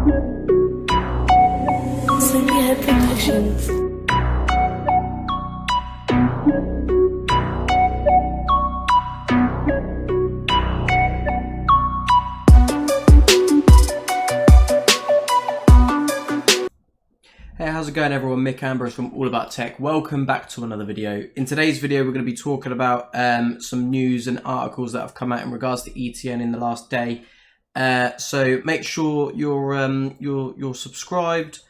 Sleepyhead Productions. Hey, how's it going everyone? Mick Ambrose from All About Tech. Welcome back to another video. In today's video, we're going to be talking about some news and articles that have come out in regards to ETN in the last day. So make sure you're subscribed,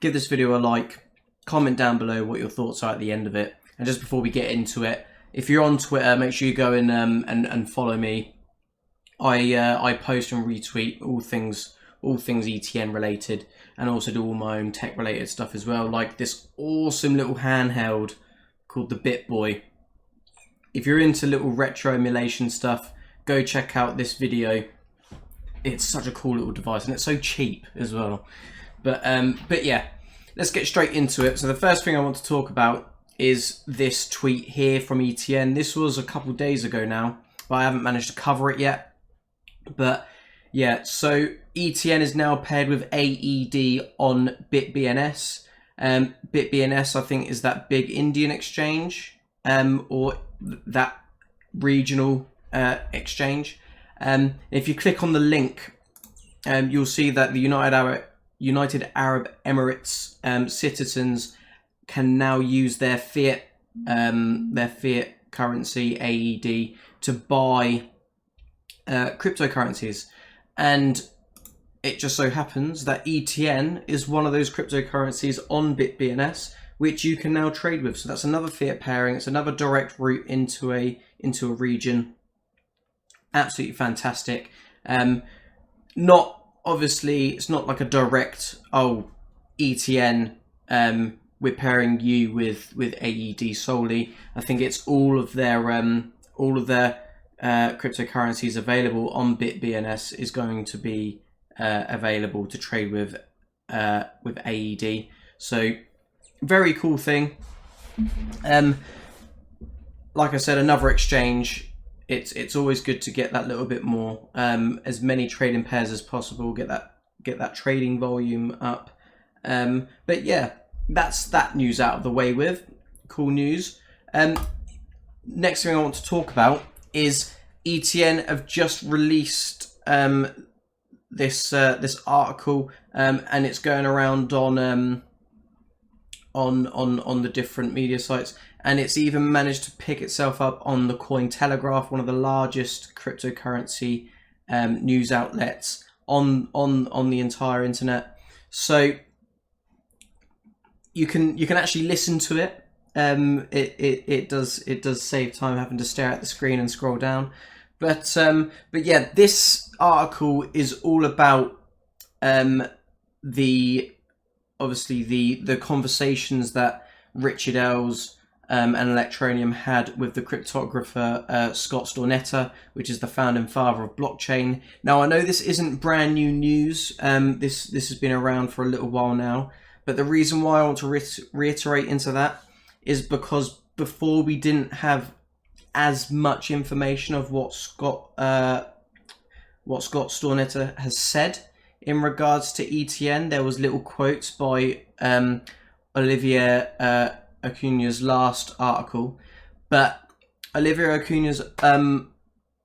give this video a like, comment down below what your thoughts are at the end of it. And just before we get into it, if you're on Twitter, make sure you go in and follow me. I post and retweet all things ETN related, and also do all my own tech related stuff as well, like this awesome little handheld called the BitBoy. If you're into little retro emulation stuff, go check out this video. It's such a cool little device and it's so cheap as well. But yeah, let's get straight into it. So the first thing I want to talk about is this tweet here from ETN. This was a couple days ago now, but I haven't managed to cover it yet. But yeah, so ETN is now paired with AED on BitBNS. BitBNS, I think, is that big Indian exchange, or that regional exchange. If you click on the link, you'll see that the United Arab Emirates citizens can now use their fiat currency AED to buy cryptocurrencies, and it just so happens that ETN is one of those cryptocurrencies on BitBNS which you can now trade with. So that's another fiat pairing. It's another direct route into a region. Absolutely fantastic. Not obviously, it's not like a direct ETN. We're pairing you with AED solely. I think it's all of their cryptocurrencies available on BitBNS is going to be available to trade with AED. So very cool thing. Like I said, another exchange. It's always good to get that little bit more, as many trading pairs as possible. Get that trading volume up. But yeah, that's that news out of the way with. Cool news. Next thing I want to talk about is ETN have just released this article, and it's going around on the different media sites, and it's even managed to pick itself up on the Cointelegraph, one of the largest cryptocurrency news outlets on the entire internet. So you can actually listen to it. It does save time having to stare at the screen and scroll down. But yeah, this article is all about the conversations that Richard Ells and Electroneum had with the cryptographer Scott Stornetta, which is the founding father of blockchain. Now, I know this isn't brand new news. This has been around for a little while now. But the reason why I want to reiterate into that is because before we didn't have as much information of what Scott Stornetta has said in regards to ETN. There was little quotes by Oivier Acuna's last article, but Oivier Acuna's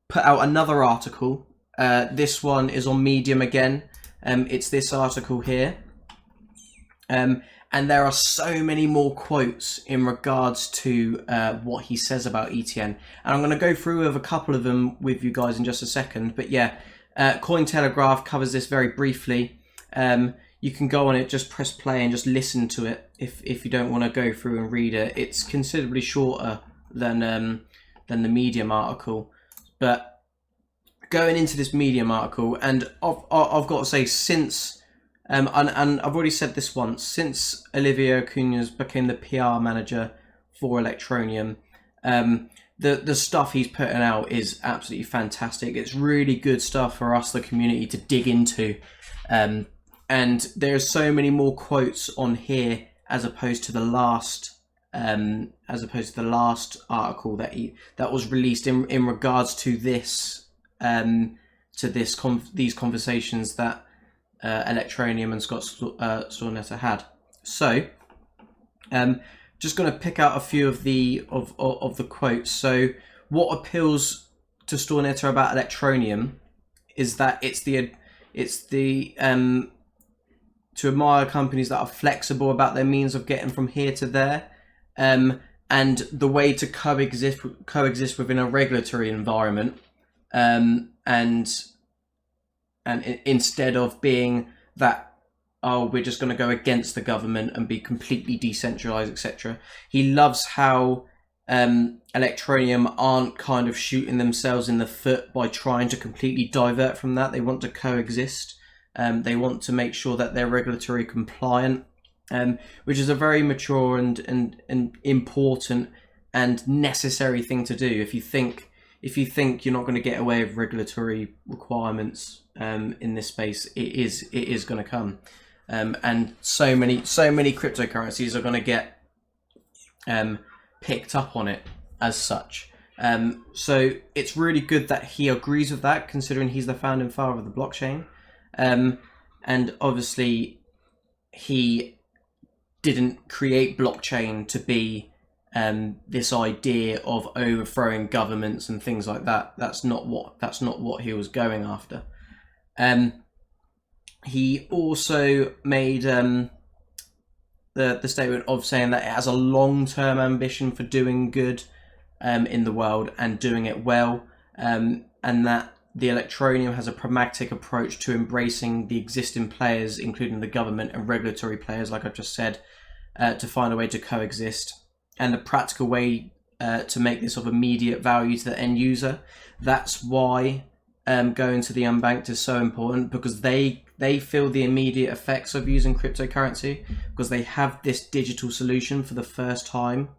put out another article. This one is on Medium again. It's this article here. And there are so many more quotes in regards to what he says about ETN. And I'm going to go through with a couple of them with you guys in just a second. But yeah, Cointelegraph covers this very briefly. You can go on it, just press play and just listen to it if you don't want to go through and read it. It's considerably shorter than the Medium article. But going into this Medium article, and I've got to say, since... and I've already said this once, since Oivier Acuna became the PR manager for Electroneum, the stuff he's putting out is absolutely fantastic. It's really good stuff for us, the community, to dig into. And there's so many more quotes on here as opposed to the last article that was released in regards to this these conversations that Electroneum and Stornetta had. So, just going to pick out a few of the quotes. So, what appeals to Stornetta about Electroneum is that it's the to admire companies that are flexible about their means of getting from here to there, and the way to coexist within a regulatory environment, and instead of being that, oh, we're just going to go against the government and be completely decentralized, etc. He loves how Electroneum aren't kind of shooting themselves in the foot by trying to completely divert from that. They want to coexist. They want to make sure that they're regulatory compliant, which is a very mature and important and necessary thing to do. If you think you're not going to get away with regulatory requirements in this space, it is going to come, and so many cryptocurrencies are going to get picked up on it as such. So it's really good that he agrees with that, considering he's the founding father of the blockchain. And obviously he didn't create blockchain to be this idea of overthrowing governments and things like that. That's not what he was going after. He also made the statement of saying that it has a long-term ambition for doing good in the world and doing it well, and that the Electroneum has a pragmatic approach to embracing the existing players, including the government and regulatory players, like I just said, to find a way to coexist, and the practical way to make this of immediate value to the end user. That's why going to the unbanked is so important, because they feel the immediate effects of using cryptocurrency, because they have this digital solution for the first time,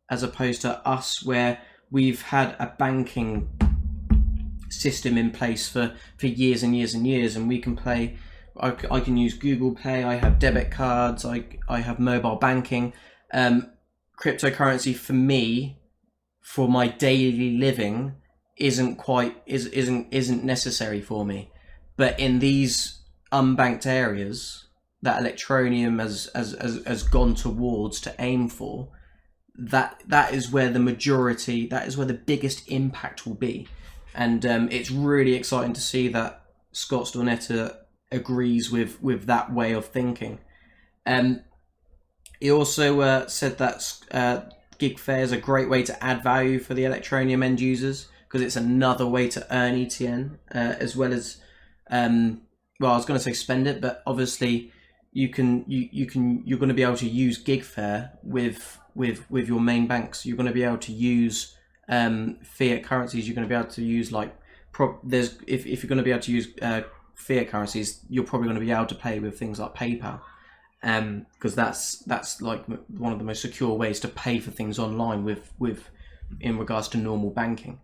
as opposed to us, where we've had a banking system in place for years and years and years, and we can play. I can use Google Pay, I have debit cards, I have mobile banking. Cryptocurrency for me, for my daily living, isn't necessary for me. But in these unbanked areas that Electroneum has gone towards to aim for, that is where the majority, that is where the biggest impact will be. And it's really exciting to see that Scott Stornetta agrees with that way of thinking. He also said that gig fare is a great way to add value for the Electroneum end users, because it's another way to earn ETN, as well as well, I was going to say spend it, but obviously you're going to be able to use gig fare with your main banks. You're going to be able to use fiat currencies. You're going to be able to use if you're going to be able to use fiat currencies, you're probably going to be able to pay with things like PayPal, because that's like one of the most secure ways to pay for things online with in regards to normal banking.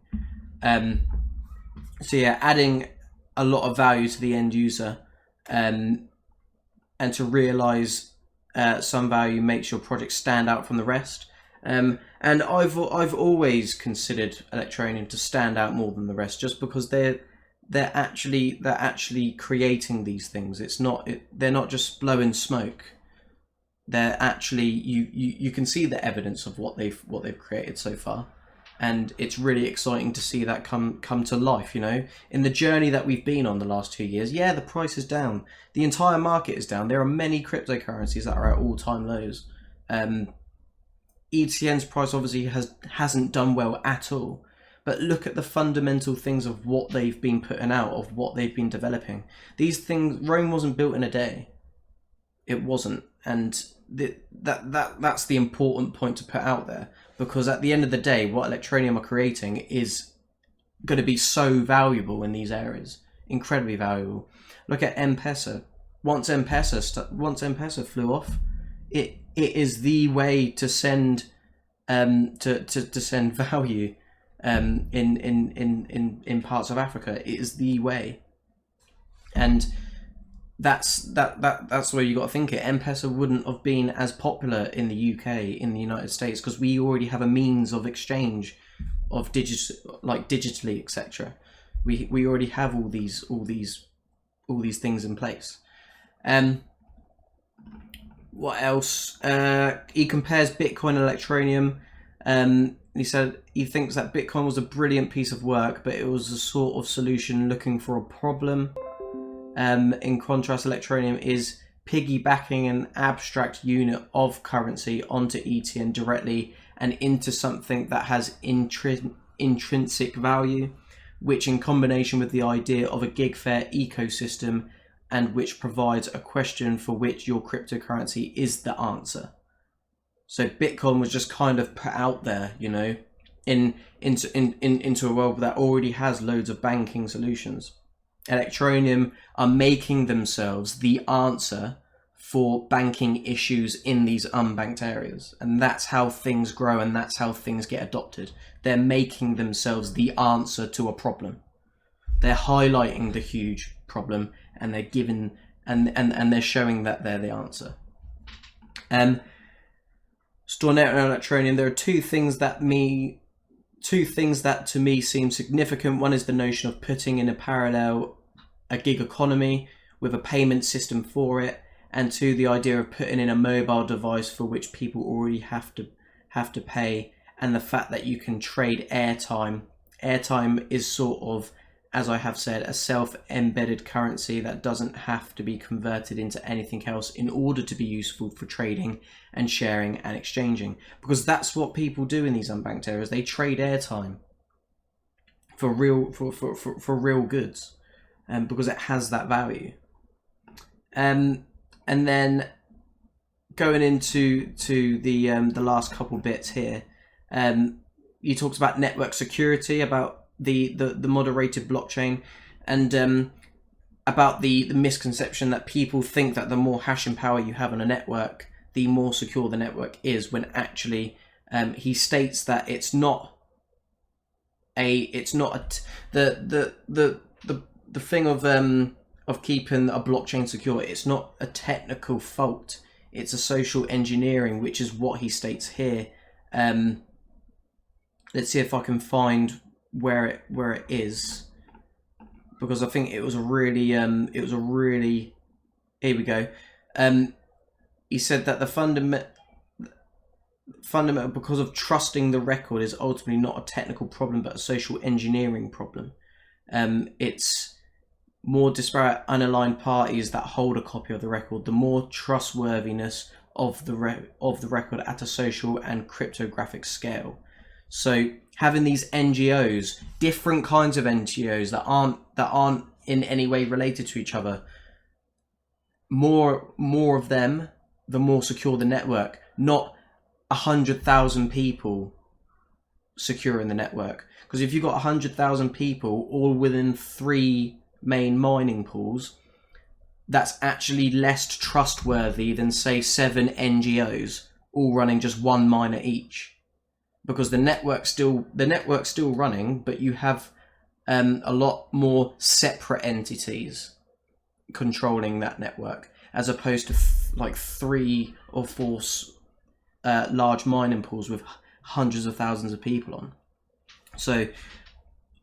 So yeah, adding a lot of value to the end user, and to realize some value makes your project stand out from the rest. And I've always considered Electroneum to stand out more than the rest, just because they're actually creating these things. They're not just blowing smoke. They're actually you can see the evidence of what they've created so far, and it's really exciting to see that come to life. You know, in the journey that we've been on the last 2 years, yeah, the price is down, the entire market is down. There are many cryptocurrencies that are at all-time lows. ETN's price obviously hasn't done well at all, but look at the fundamental things of what they've been putting out, of what they've been developing. These things, Rome wasn't built in a day. It wasn't, and that's the important point to put out there, because at the end of the day, what Electroneum are creating is going to be so valuable in these areas, incredibly valuable. Look at M-Pesa. Once M-Pesa flew off, it is the way to send to send value in parts of Africa. It is the way, and that's where you got to think it. M-Pesa wouldn't have been as popular in the UK, in the United States, because we already have a means of exchange of digitally, etc. We already have all these things in place. What else? He compares Bitcoin and Electroneum. He said he thinks that Bitcoin was a brilliant piece of work, but it was a sort of solution looking for a problem. In contrast, Electroneum is piggybacking an abstract unit of currency onto ETN directly and into something that has intrinsic value, which in combination with the idea of a gig fair ecosystem and which provides a question for which your cryptocurrency is the answer. So Bitcoin was just kind of put out there, you know, into a world that already has loads of banking solutions. Electroneum are making themselves the answer for banking issues in these unbanked areas, and that's how things grow and that's how things get adopted. They're making themselves the answer to a problem. They're highlighting the huge problem and they're giving and they're showing that they're the answer. Stornetta and Electroneum, there are two things that to me seem significant. One is the notion of putting in a gig economy with a payment system for it, and two, the idea of putting in a mobile device for which people already have to pay, and the fact that you can trade airtime. Airtime is sort of, as I have said, a self-embedded currency that doesn't have to be converted into anything else in order to be useful for trading and sharing and exchanging. Because that's what people do in these unbanked areas. They trade airtime for real goods, because it has that value. And then going into the last couple bits here, you talked about network security, about the moderated blockchain, and about the misconception that people think that the more hashing power you have on a network, the more secure the network is, when actually he states that the thing of keeping a blockchain secure, it's not a technical fault, it's a social engineering, which is what he states here. Let's see if I can find where it is, because I think it was a really here we go. He said that the fundamental, because of trusting the record, is ultimately not a technical problem but a social engineering problem. It's more disparate unaligned parties that hold a copy of the record, the more trustworthiness of the record at a social and cryptographic scale. So having these NGOs, different kinds of NGOs that aren't in any way related to each other, more of them, the more secure the network. Not 100,000 people securing the network, because if you've got 100,000 people all within 3 main mining pools, that's actually less trustworthy than, say, 7 NGOs all running just one miner each. Because the network's still running, but you have a lot more separate entities controlling that network, as opposed to like 3 or 4 large mining pools with hundreds of thousands of people on. So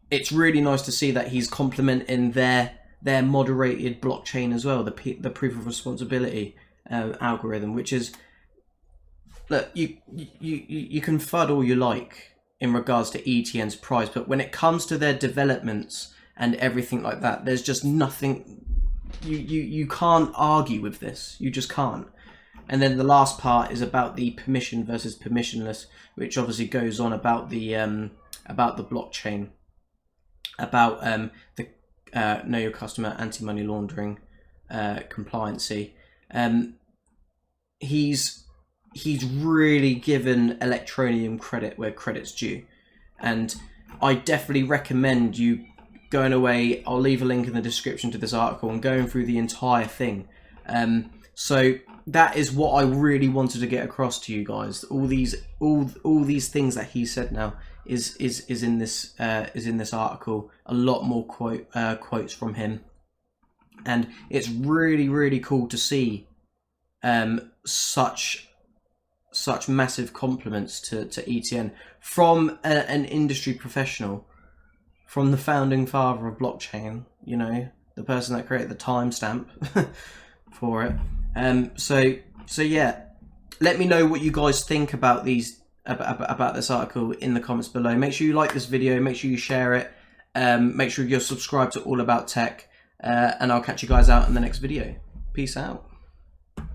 it's really nice to see that he's complementing their moderated blockchain as well, the proof of responsibility algorithm, which is, look, you can FUD all you like in regards to ETN's price, but when it comes to their developments and everything like that, there's just nothing. You can't argue with this. You just can't. And then the last part is about the permission versus permissionless, which obviously goes on about the blockchain, about the know your customer, anti-money laundering, compliancy. He's really given Electroneum credit where credit's due, and I definitely recommend you going away. I'll leave a link in the description to this article and going through the entire thing. So that is what I really wanted to get across to you guys. All these things that he said now is in this article. A lot more quotes from him, and it's really cool to see such massive compliments to ETN from an industry professional, from the founding father of blockchain, you know, the person that created the timestamp. for it. So yeah, let me know what you guys think about about this article in the comments below. Make sure you like this video, make sure you share it, make sure you're subscribed to All About Tech, and I'll catch you guys out in the next video. Peace out.